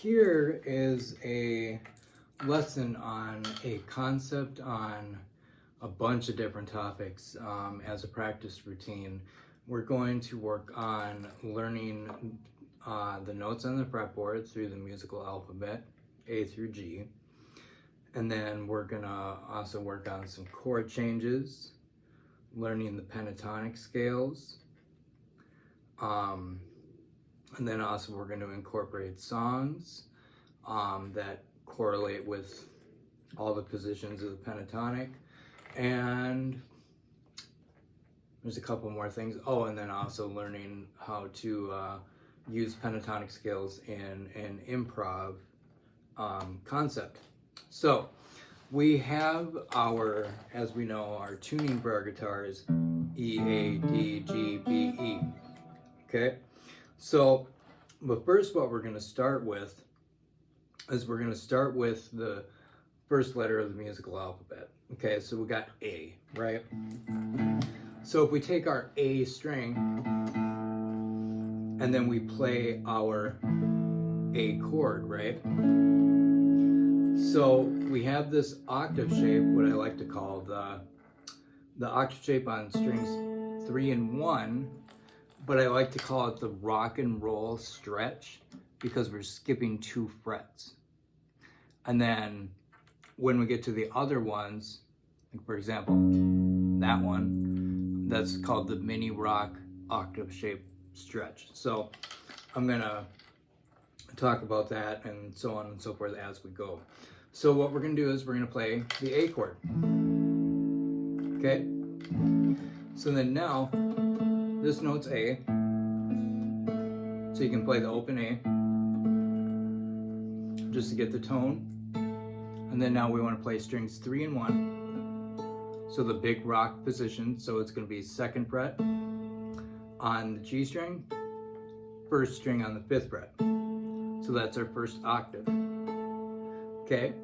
Here is a lesson on a concept on a bunch of different topics as a practice routine. We're going to work on learning the notes on the fretboard through the musical alphabet, A through G. And then we're gonna also work on some chord changes, learning the pentatonic scales. And then also we're going to incorporate songs that correlate with all the positions of the pentatonic. And there's a couple more things. Oh, and then also learning how to use pentatonic scales in an improv concept. So we have our, as we know, our tuning for our guitar is E, A, D, G, B, E. Okay? So, but first what we're going to start with is we're going to start with the first letter of the musical alphabet. Okay, so we got A, right? So if we take our A string and then we play our A chord, right? So we have this octave shape, what I like to call the octave shape on strings 3 and 1. But I like to call it the rock and roll stretch because we're skipping 2 frets. And then when we get to the other ones, like for example, that one, that's called the mini rock octave shape stretch. So I'm gonna talk about that and so on and so forth as we go. So what we're gonna do is we're gonna play the A chord. Okay? So then now, this note's A, so you can play the open A, just to get the tone. And then now we want to play strings 3 and 1, so the big rock position, so it's going to be 2nd fret on the G string, 1st string on the 5th fret. So that's our first octave. Okay,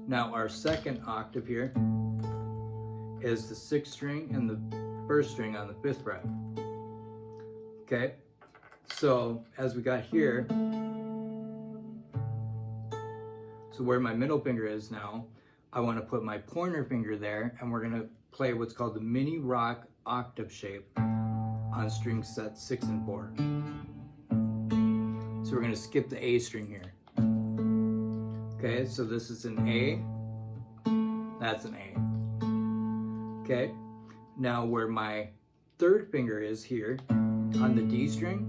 now our second octave here is the 6th string and the 1st string on the 5th fret. Okay, so as we got here, so where my middle finger is now, I want to put my pointer finger there, and we're going to play what's called the mini rock octave shape on string sets 6 and 4. So we're going to skip the A string here. Okay, so this is an A, that's an A. Okay, now where my 3rd finger is here, on the D string,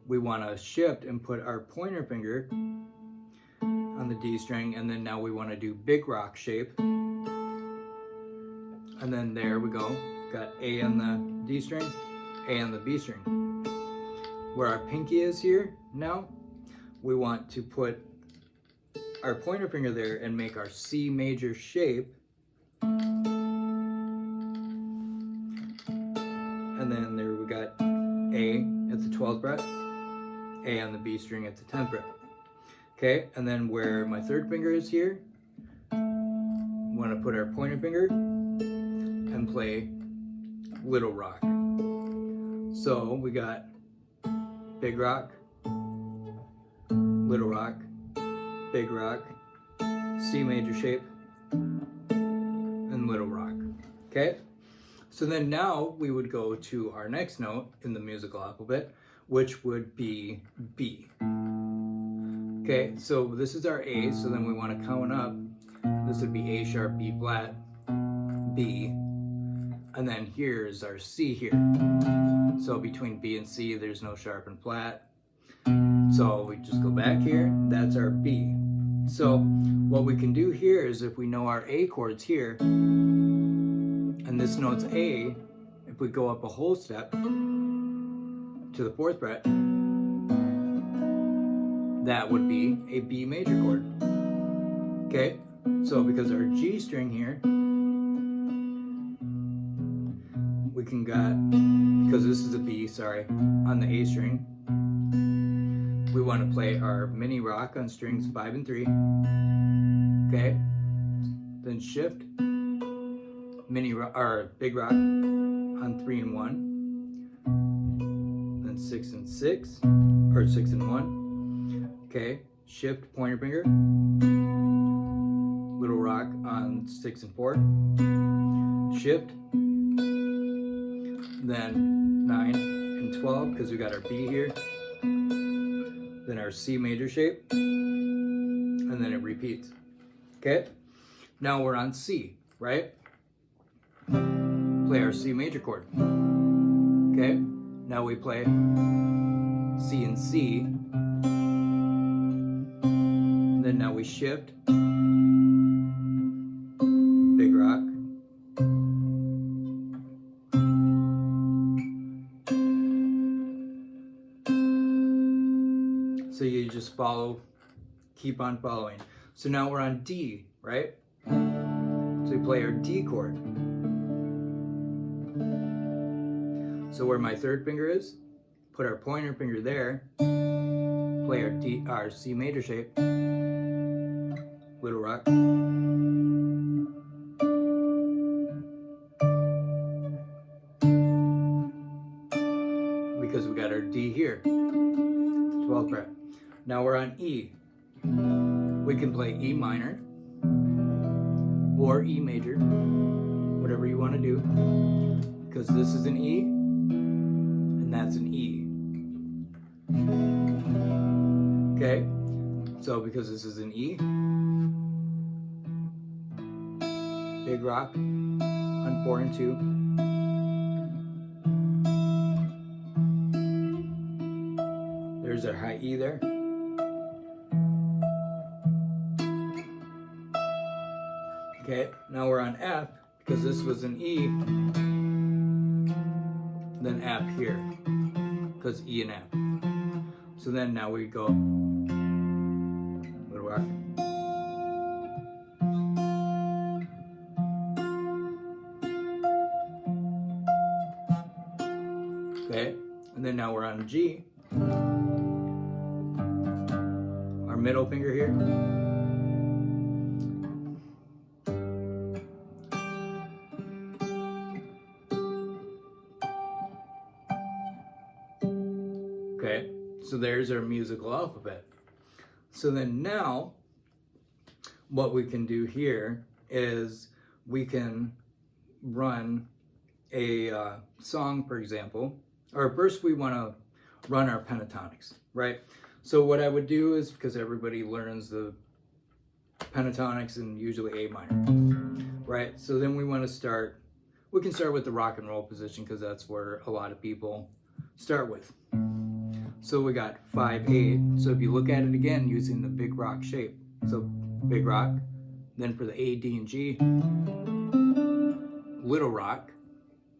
we want to shift and put our pointer finger on the D string, and then now we want to do big rock shape. And then there we go. Got A on the D string, A on the B string. Where our pinky is here now, we want to put our pointer finger there and make our C major shape. And then there we got A at the 12th fret, A on the B string at the 10th fret. Okay, and then where my 3rd finger is here, we want to put our pointer finger and play little rock. So we got big rock, little rock, big rock, C major shape, and little rock. Okay? So then now we would go to our next note in the musical alphabet, which would be B. Okay, so this is our A, so then we want to count up. This would be A sharp, B flat, B, and then here is our C here. So between B and C, there's no sharp and flat. So we just go back here, that's our B. So what we can do here is if we know our A chords here, and this note's A, if we go up a whole step to the 4th fret, that would be a B major chord. Okay, so because our G string here, we can got, because this is a B, sorry, on the A string, we want to play our mini rock on strings 5 and 3. Okay, then shift, mini rock, or big rock on 3 and 1, then 6 and 6, or 6 and 1. Okay, shift pointer finger, little rock on 6 and 4, shift, then 9 and 12 because we got our B here, then our C major shape, and then it repeats. Okay, now we're on C, right? Play our C major chord. Okay, now we play C and C, then now we shift, big rock, so you just follow, keep on following. So now we're on D, right? So we play our D chord. So where my third finger is, put our pointer finger there, play our C major shape, little rock, because we got our D here, 12th fret. Now we're on E. We can play E minor or E major, whatever you want to do, because this is an E and that's an E. Okay, so because this is an E, big rock on 4 and 2. There's our high E there. Okay, now we're on F because this was an E, then F here because E and F. So then now we go little rock. Okay, and then now we're on G. Our middle finger here. Okay, so there's our musical alphabet. So then now, what we can do here is we can run a song, for example, or first we want to run our pentatonics, right? So what I would do is, because everybody learns the pentatonics in usually A minor, right? So then we want to start, we can start with the rock and roll position because that's where a lot of people start with. So we got 5-8. So if you look at it again using the big rock shape, so big rock, then for the A, D, and G, little rock,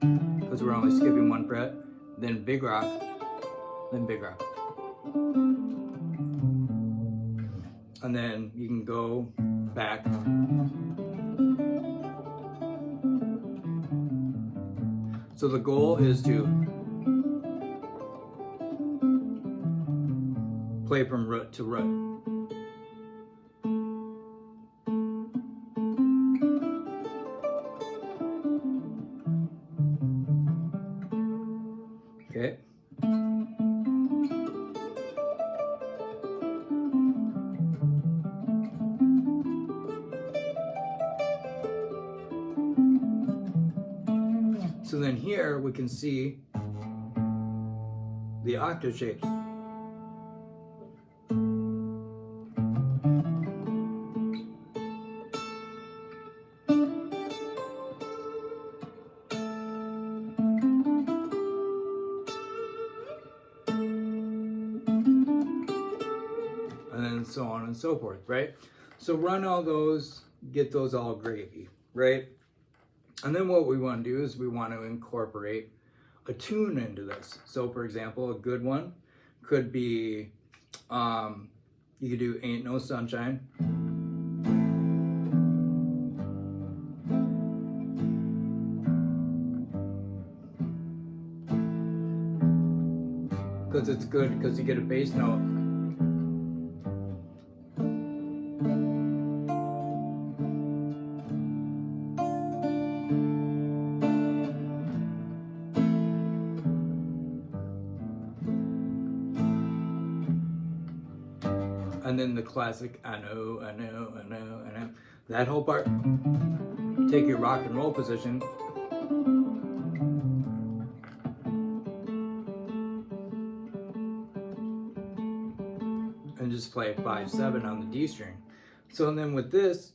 because we're only skipping 1 fret, then big rock, then big rock. And then you can go back. So the goal is to play from root to root. Okay. So then here we can see the octave shapes. And then so on and so forth, right? So run all those, get those all gravy, right? And then what we want to do is we want to incorporate a tune into this. So for example, a good one could be, you could do Ain't No Sunshine. Because it's good because you get a bass note. And then the classic, I know, I know, I know, I know. That whole part, take your rock and roll position. And just play 5/7 on the D string. So and then with this,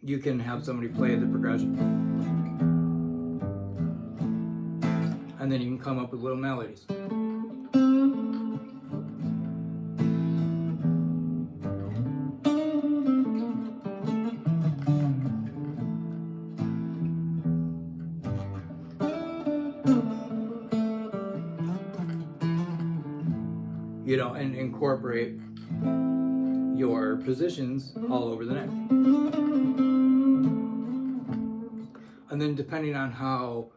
you can have somebody play the progression. And then you can come up with little melodies. You know, and incorporate your positions all over the neck. And then depending on how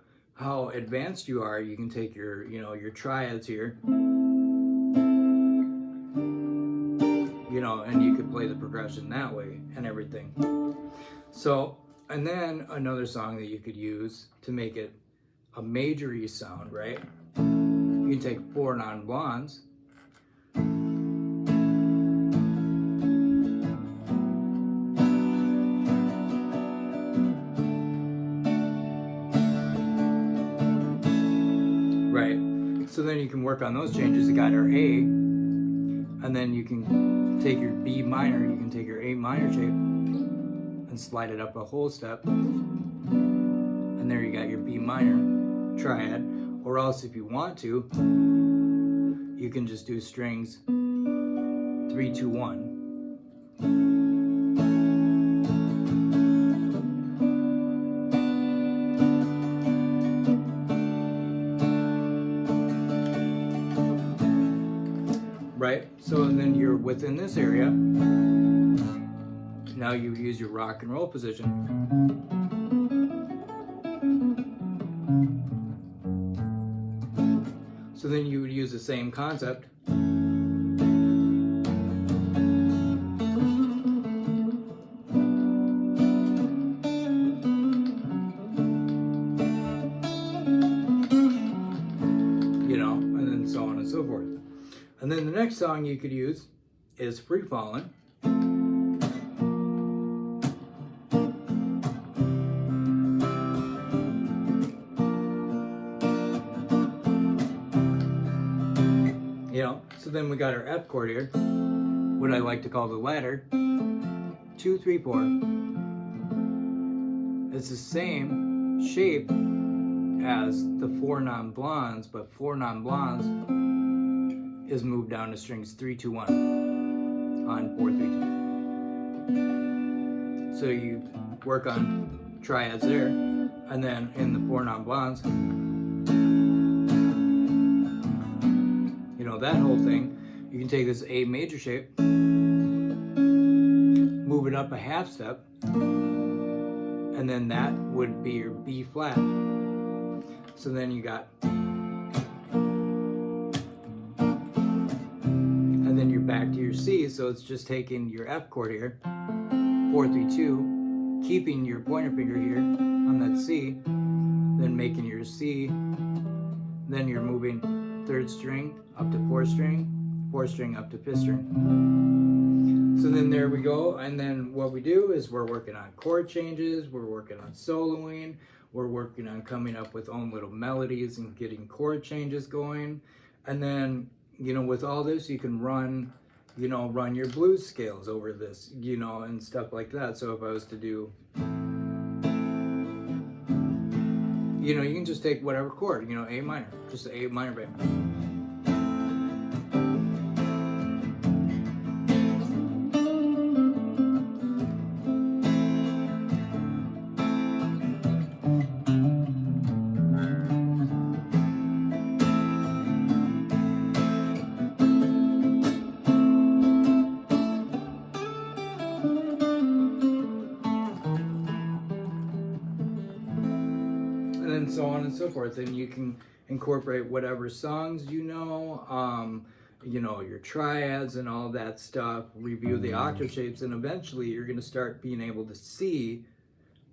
advanced you are, you can take your, you know, your triads here, you know, and you could play the progression that way and everything. So, and then another song that you could use to make it a major E sound, right? You can take 4 non-blondes, right? So then you can work on those changes. You got our A, and then you can take your B minor, you can take your A minor shape and slide it up a whole step. And there you got your B minor triad. Or else if you want to, you can just do strings 3, 2, 1. Right? So and then you're within this area. Now you use your rock and roll position. So then you would use the same concept. You know, and then so on and so forth. And then the next song you could use is Free Fallin'. You know, so then we got our F chord here, what I like to call the ladder. 2, 3, 4. It's the same shape as the 4 non-blondes, but 4 non-blondes is moved down to strings 3, 2, 1 on 4, 3, 2. So you work on triads there, and then in the 4 non-blondes, you know, that whole thing, you can take this A major shape, move it up a half step, and then that would be your B flat. So then you got, and then you're back to your C, so it's just taking your F chord here, 4, 3, 2, keeping your pointer finger here on that C, then making your C, then you're moving 3rd string up to 4th string, 4th string up to 5th string. So then there we go, and then what we do is we're working on chord changes, we're working on soloing, we're working on coming up with own little melodies and getting chord changes going. And then, you know, with all this, you can run, you know, run your blues scales over this, you know, and stuff like that. So if I was to do, you know, you can just take whatever chord, you know, A minor, just A minor band. And so on and so forth. And you can incorporate whatever songs you know, your triads and all that stuff, review the octave shapes, and eventually you're going to start being able to see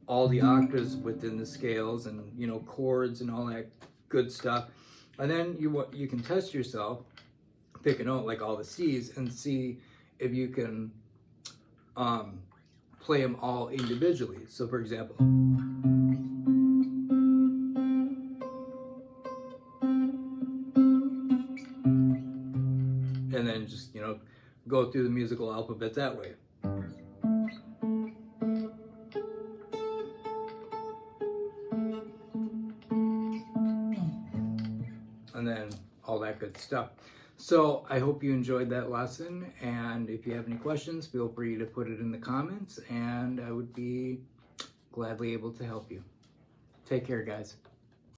all the octaves within the scales and, you know, chords and all that good stuff. And then you can test yourself, pick a note like all the C's, and see if you can play them all individually. So for example, and then just, you know, go through the musical alphabet that way. And then all that good stuff. So I hope you enjoyed that lesson, and if you have any questions, feel free to put it in the comments, and I would be gladly able to help you. Take care, guys.